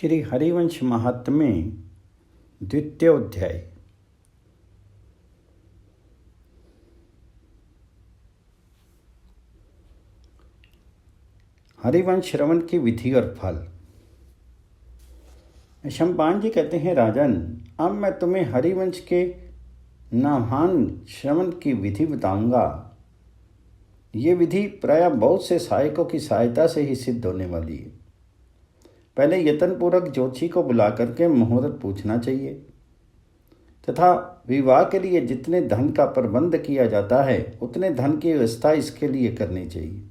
श्री हरिवंश महात्म्य द्वितीय अध्याय। हरिवंश श्रवण की विधि और फल। शंपान जी कहते हैं, राजन, अब मैं तुम्हें हरिवंश के नामान श्रवण की विधि बताऊंगा। ये विधि प्रायः बहुत से सहायकों की सहायता से ही सिद्ध होने वाली है। पहले यत्नपूर्वक ज्योतिषी को बुला करके मुहूर्त पूछना चाहिए तथा विवाह के लिए जितने धन का प्रबंध किया जाता है उतने धन की व्यवस्था इसके लिए करनी चाहिए।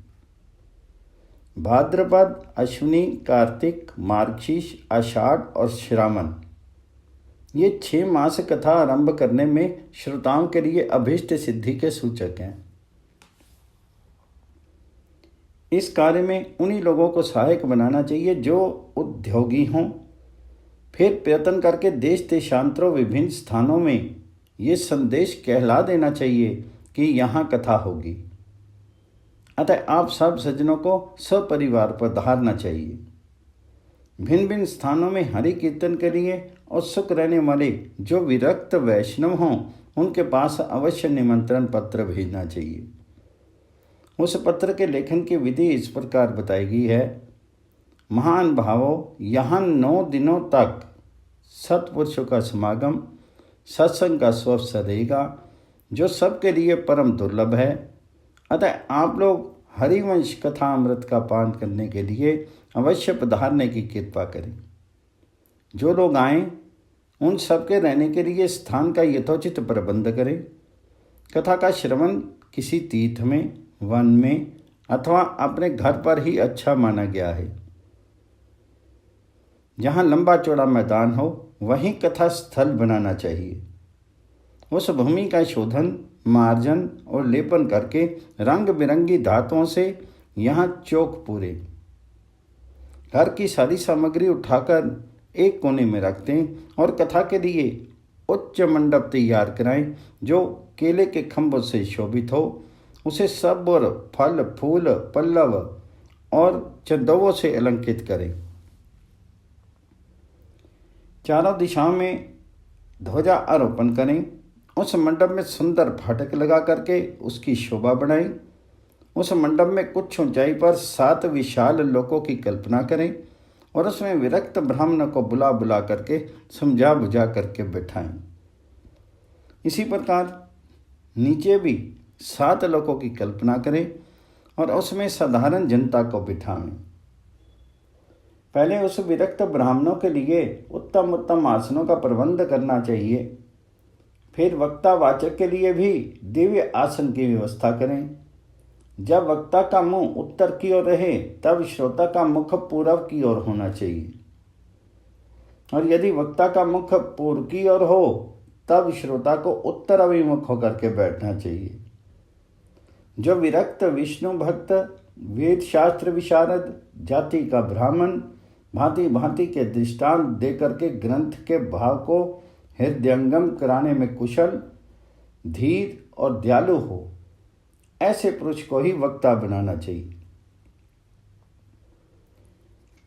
भाद्रपद, अश्विनी, कार्तिक, मार्गशीर्ष, आषाढ़ और श्रावण, ये 6 मास कथा आरंभ करने में श्रोताओं के लिए अभीष्ट सिद्धि के सूचक हैं। इस कार्य में उन्हीं लोगों को सहायक बनाना चाहिए जो उद्योगी हों। फिर प्रयत्न करके देश देशांतरों विभिन्न स्थानों में ये संदेश कहला देना चाहिए कि यहाँ कथा होगी, अतः आप सब सज्जनों को सपरिवार पधारना चाहिए। भिन्न भिन्न स्थानों में हरि कीर्तन के लिए उत्सुक रहने वाले जो विरक्त वैष्णव हों उनके पास अवश्य निमंत्रण पत्र भेजना चाहिए। उस पत्र के लेखन की विधि इस प्रकार बताई गई है। महान भावों, यहाँ 9 दिनों तक सत्पुरुषों का समागम, सत्संग का अवसर रहेगा जो सबके लिए परम दुर्लभ है। अतः आप लोग हरिवंश कथा अमृत का पान करने के लिए अवश्य पधारने की कृपा करें। जो लोग आएं उन सबके रहने के लिए स्थान का यथोचित प्रबंध करें। कथा का श्रवण किसी तीर्थ में, वन में अथवा अपने घर पर ही अच्छा माना गया है। जहाँ लंबा चौड़ा मैदान हो वहीं कथा स्थल बनाना चाहिए। उस भूमि का शोधन, मार्जन और लेपन करके रंग बिरंगी धातुओं से यहाँ चौक पूरे। घर की सारी सामग्री उठाकर एक कोने में रख दें और कथा के लिए उच्च मंडप तैयार कराएं जो केले के खंभों से शोभित हो। उसे सब और फल, फूल, पल्लव और चंदों से अलंकृत करें। चारों दिशाओं में ध्वजा आरोपण करें। उस मंडप में सुंदर फाटक लगा करके उसकी शोभा बढ़ाएं। उस मंडप में कुछ ऊंचाई पर 7 विशाल लोकों की कल्पना करें और उसमें विरक्त ब्राह्मणों को बुला बुला करके समझा बुझा करके बैठाएं। इसी प्रकार नीचे भी 7 लोकों की कल्पना करें और उसमें साधारण जनता को बिठाएं। पहले उस विरक्त ब्राह्मणों के लिए उत्तम उत्तम आसनों का प्रबंध करना चाहिए। फिर वक्ता वाचक के लिए भी दिव्य आसन की व्यवस्था करें। जब वक्ता का मुंह उत्तर की ओर रहे तब श्रोता का मुख पूर्व की ओर होना चाहिए, और यदि वक्ता का मुख पूर्व की ओर हो तब श्रोता को उत्तर अभिमुख होकर के बैठना चाहिए। जो विरक्त विष्णु भक्त, वेद शास्त्र विशारद, जाति का ब्राह्मण, भांति भांति के दृष्टांत देकर के ग्रंथ के भाव को हृदयंगम कराने में कुशल, धीर और दयालु हो, ऐसे पुरुष को ही वक्ता बनाना चाहिए।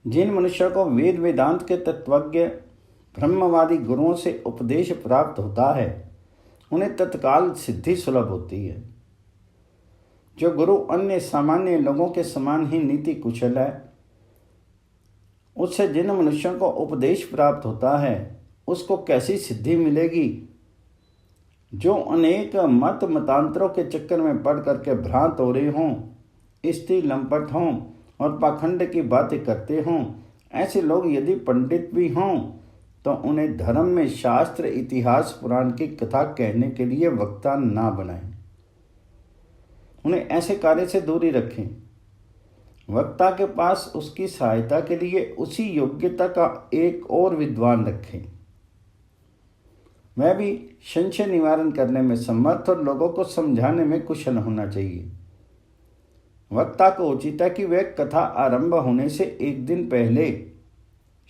जिन मनुष्यों को वेद वेदांत के तत्वज्ञ ब्रह्मवादी गुरुओं से उपदेश प्राप्त होता है उन्हें तत्काल सिद्धि सुलभ होती है। जो गुरु अन्य सामान्य लोगों के समान ही नीति कुशल है, उससे जिन मनुष्यों को उपदेश प्राप्त होता है उसको कैसी सिद्धि मिलेगी। जो अनेक मत मतांतरों के चक्कर में पड़ करके भ्रांत हो रहे हों, स्त्री लंपट हों और पाखंड की बातें करते हों, ऐसे लोग यदि पंडित भी हों तो उन्हें धर्म में शास्त्र, इतिहास, पुराण की कथा कहने के लिए वक्ता ना बनाएं। उन्हें ऐसे कार्य से दूरी रखें। वक्ता के पास उसकी सहायता के लिए उसी योग्यता का एक और विद्वान रखें। वह भी संशय निवारण करने में समर्थ और लोगों को समझाने में कुशल होना चाहिए। वक्ता को उचित है कि वह कथा आरंभ होने से एक दिन पहले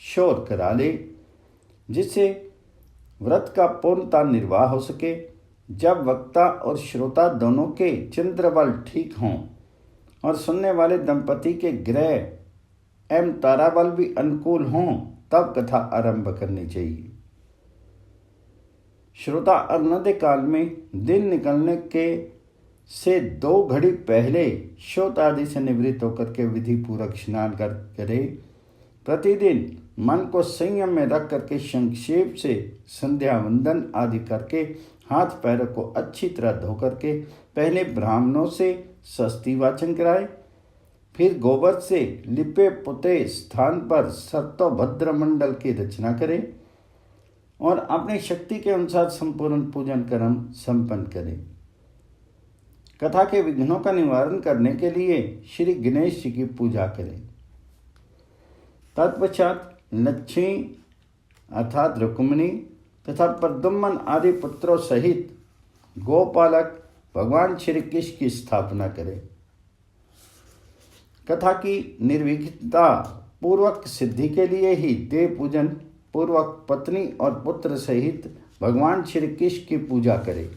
शोर करा ले, जिससे व्रत का पूर्णता निर्वाह हो सके। जब वक्ता और श्रोता दोनों के चंद्रबल ठीक हों और सुनने वाले दंपति के ग्रह एवं ताराबल भी अनुकूल हों तब कथा आरंभ करनी चाहिए। श्रोता अर्घ्य काल में दिन निकलने के से 2 घड़ी पहले शौच आदि से निवृत्त होकर के विधि पूर्वक स्नान करे। प्रतिदिन मन को संयम में रख करके संक्षेप से संध्या वंदन आदि करके हाथ पैरों को अच्छी तरह धो करके पहले ब्राह्मणों से षष्ठी वाचन कराए, फिर गोबर से लिपे पुते स्थान पर सर्तोभद्र मंडल की रचना करें और अपनी शक्ति के अनुसार संपूर्ण पूजन कर्म संपन्न करें। कथा के विघ्नों का निवारण करने के लिए श्री गणेश जी की पूजा करें। तत्पश्चात लक्ष्मी अर्थात रुक्मिणी तथा प्रद्युम्न आदि पुत्रों सहित गोपालक भगवान श्री कृष्ण की स्थापना करें। कथा की निर्विघ्नता पूर्वक सिद्धि के लिए ही देव पूजन पूर्वक पत्नी और पुत्र सहित भगवान श्री कृष्ण की पूजा करें।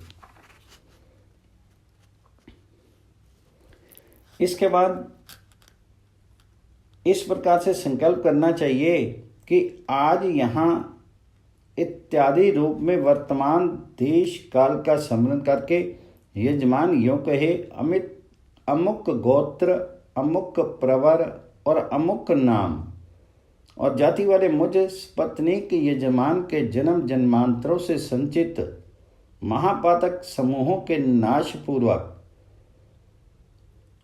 इसके बाद इस प्रकार से संकल्प करना चाहिए कि आज यहाँ इत्यादि रूप में वर्तमान देश काल का स्मरण करके यजमान यों कहे, अमित अमुक गोत्र अमुक प्रवर और अमुक नाम और जाति वाले मुझ पत्नी के यजमान के जन्म जन्मांतरों से संचित महापातक समूहों के नाश पूर्वक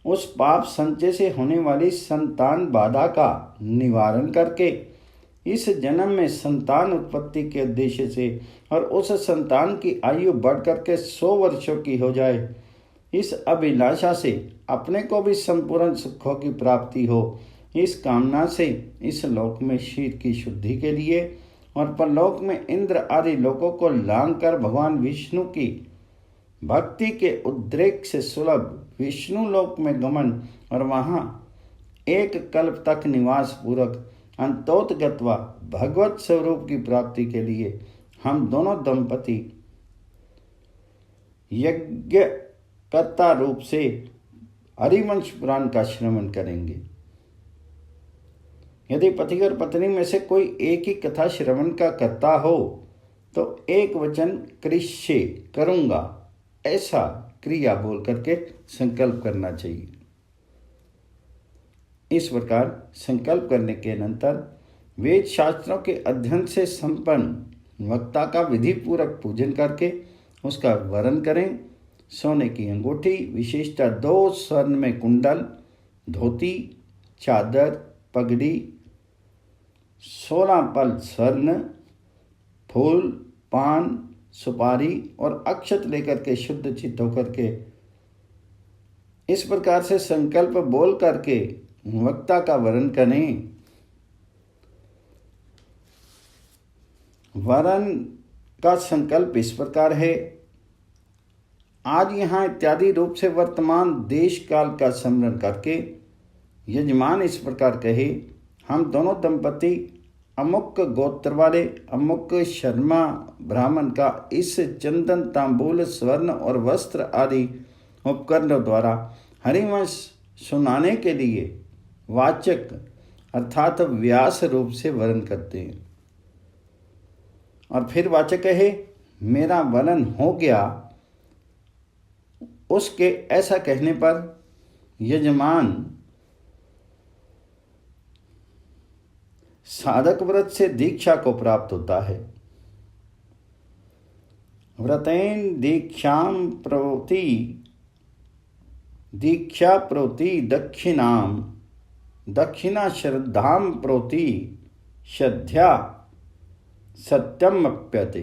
उस पाप संचय से होने वाली संतान बाधा का निवारण करके इस जन्म में संतान उत्पत्ति के उद्देश्य से और उस संतान की आयु बढ़ करके 100 वर्षों की हो जाए, इस अभिलाषा से अपने को भी संपूर्ण सुखों की प्राप्ति हो, इस कामना से इस लोक में शीत की शुद्धि के लिए और परलोक में इंद्र आदि लोकों को लांघ कर भगवान विष्णु की भक्ति के उद्रेक से सुलभ विष्णु लोक में गमन और वहाँ एक कल्प तक निवास पूर्वक अंतोतगत्वा भगवत स्वरूप की प्राप्ति के लिए हम दोनों दंपति यज्ञकर्ता रूप से हरिवंश पुराण का श्रवण करेंगे। यदि पति और पत्नी में से कोई एक ही कथा श्रवण का करता हो तो एक वचन कृष्य करूँगा ऐसा क्रिया बोल करके संकल्प करना चाहिए। इस प्रकार संकल्प करने के अनंतर वेद शास्त्रों के अध्ययन से संपन्न वक्ता का विधि पूर्वक पूजन करके उसका वरण करें। सोने की अंगूठी, विशेषता 2 स्वर्ण में कुंडल, धोती, चादर, पगड़ी, 16 पल स्वर्ण, फूल, पान, सुपारी और अक्षत लेकर के शुद्ध चित्त होकर के इस प्रकार से संकल्प बोल करके वक्ता का वरण करें। वरण का संकल्प इस प्रकार है, आज यहाँ इत्यादि रूप से वर्तमान देश काल का स्मरण करके यजमान इस प्रकार कहे, हम दोनों दंपति अमुक गोत्र वाले अमुक शर्मा ब्राह्मण का इस चंदन तांबूल स्वर्ण और वस्त्र आदि उपकरणों द्वारा हरिवंश सुनाने के लिए वाचक अर्थात व्यास रूप से वर्ण करते हैं। और फिर वाचक कहे, मेरा वर्ण हो गया। उसके ऐसा कहने पर यजमान साधक व्रत से दीक्षा को प्राप्त होता है। व्रतेन दीक्षाम प्रवृत्ति दीक्षा प्रवृत्ति दक्षिणाम दक्षिणा श्रद्धाम प्रवृत्ति श्रद्धा सत्यम अप्यते।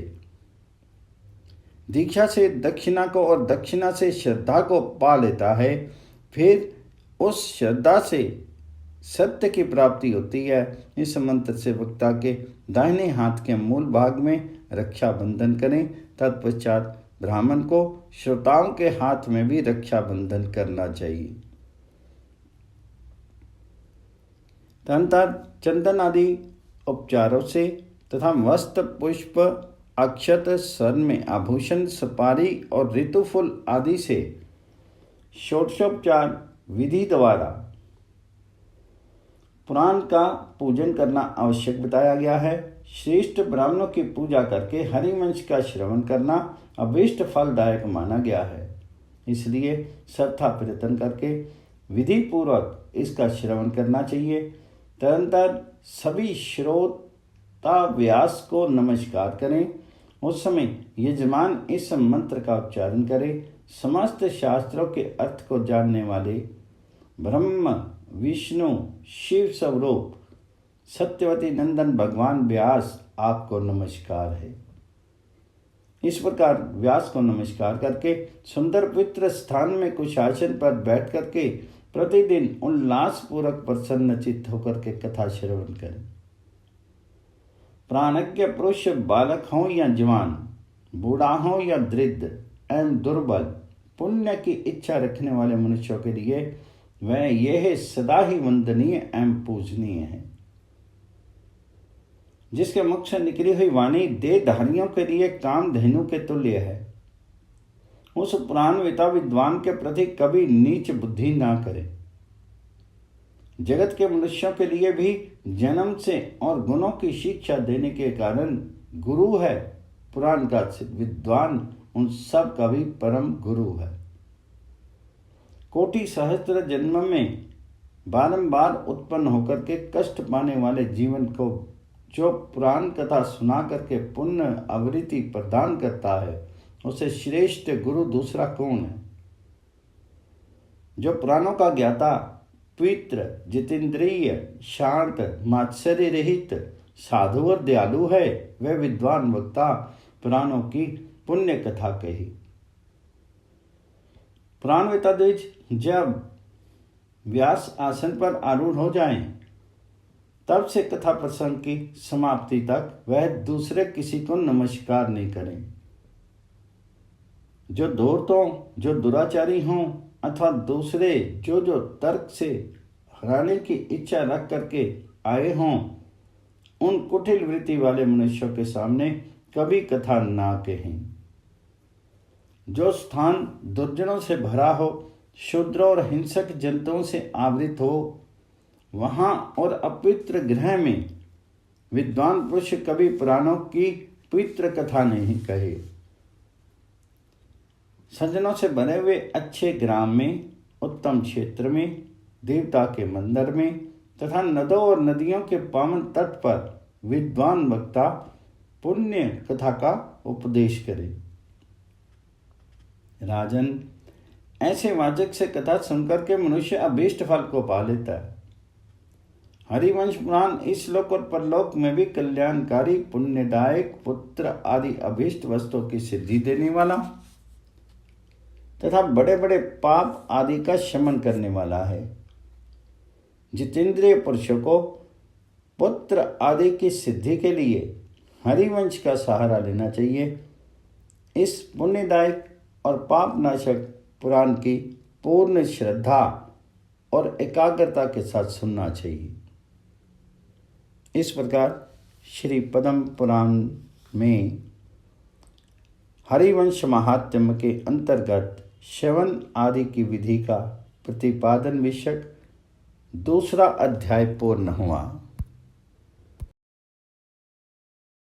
दीक्षा से दक्षिणा को और दक्षिणा से श्रद्धा को पा लेता है, फिर उस श्रद्धा से सत्य की प्राप्ति होती है। इस मंत्र से वक्ता के दाहिने हाथ के मूल भाग में रक्षा बंधन करें। तत्पश्चात ब्राह्मण को श्रोताओं के हाथ में भी रक्षा बंधन करना चाहिए। तदनंतर चंदन आदि उपचारों से तथा वस्त्र पुष्प अक्षत स्वर्ण में आभूषण सुपारी और ऋतुफल आदि से षोडशोपचार विधि द्वारा पुराण का पूजन करना आवश्यक बताया गया है। श्रेष्ठ ब्राह्मणों की पूजा करके हरिवंश का श्रवण करना अभीष्ट फलदायक माना गया है। इसलिए श्रद्धा प्रयत्न करके विधि पूर्वक इसका श्रवण करना चाहिए। तदनंतर सभी श्रोता व्यास को नमस्कार करें। उस समय यजमान इस मंत्र का उच्चारण करें। समस्त शास्त्रों के अर्थ को जानने वाले ब्रह्म विष्णु शिव स्वरूप सत्यवती नंदन भगवान व्यास आपको नमस्कार है। इस प्रकार व्यास को नमस्कार करके सुंदर पवित्र स्थान में कुछ आसन पर बैठ करके प्रतिदिन उल्लासपूर्वक प्रसन्नचित्त होकर के कथा श्रवण करें। प्राणज्ञ पुरुष बालक हो या जवान, बूढ़ा हो या वृद्ध एवं दुर्बल, पुण्य की इच्छा रखने वाले मनुष्यों के लिए वह यह सदा ही वंदनीय एवं पूजनीय है। जिसके मुख से निकली हुई वाणी देहधारियों के लिए कामधेनु के तुल्य है। उस पुराणवेता विद्वान के प्रति कभी नीच बुद्धि ना करे। जगत के मनुष्यों के लिए भी जन्म से और गुणों की शिक्षा देने के कारण गुरु है। पुराण का विद्वान उन सब का भी परम गुरु है। कोटि सहस्त्र जन्म में बारंबार उत्पन्न होकर के कष्ट पाने वाले जीवन को जो पुराण कथा सुना करके पुण्य आवृत्ति प्रदान करता है, उसे श्रेष्ठ गुरु दूसरा कौन है। जो पुराणों का ज्ञाता, पवित्र, जितेंद्रिय, शांत, मात्सर्य रहित, साधु और दयालु है, वह विद्वान वक्ता पुराणों की पुण्य कथा कही। पुराणवेता द्विज जब व्यास आसन पर आरूढ़ हो जाएं, तब से कथा प्रसंग की समाप्ति तक वह दूसरे किसी को नमस्कार नहीं करें। जो धूर्तों, जो दुराचारी हों अथवा दूसरे जो तर्क से हराने की इच्छा रख करके आए हों, उन कुटिल वृत्ति वाले मनुष्यों के सामने कभी कथा ना कहें। जो स्थान दुर्जनों से भरा हो, शूद्र और हिंसक जंतुओं से आवृत हो, वहां और अपवित्र गृह में विद्वान पुरुष कभी पुराणों की पवित्र कथा नहीं कहे। सज्जनों से बने हुए अच्छे ग्राम में, उत्तम क्षेत्र में, देवता के मंदिर में तथा नदों और नदियों के पावन तट पर विद्वान वक्ता पुण्य कथा का उपदेश करे। राजन, ऐसे वाचक से कथा सुनकर के मनुष्य अभीष्ट फल को पा लेता है। हरिवंश पुराण इस लोक और परलोक में भी कल्याणकारी, पुण्यदायक, पुत्र आदि अभीष्ट वस्तुओं की सिद्धि देने वाला तथा बड़े बड़े पाप आदि का शमन करने वाला है। जितेंद्रिय पुरुषों को पुत्र आदि की सिद्धि के लिए हरिवंश का सहारा लेना चाहिए। इस पुण्यदायक और पाप नाशक पुराण की पूर्ण श्रद्धा और एकाग्रता के साथ सुनना चाहिए। इस प्रकार श्री पद्म पुराण में हरिवंश महात्म्य के अंतर्गत श्रवण आदि की विधि का प्रतिपादन विषयक दूसरा अध्याय पूर्ण हुआ।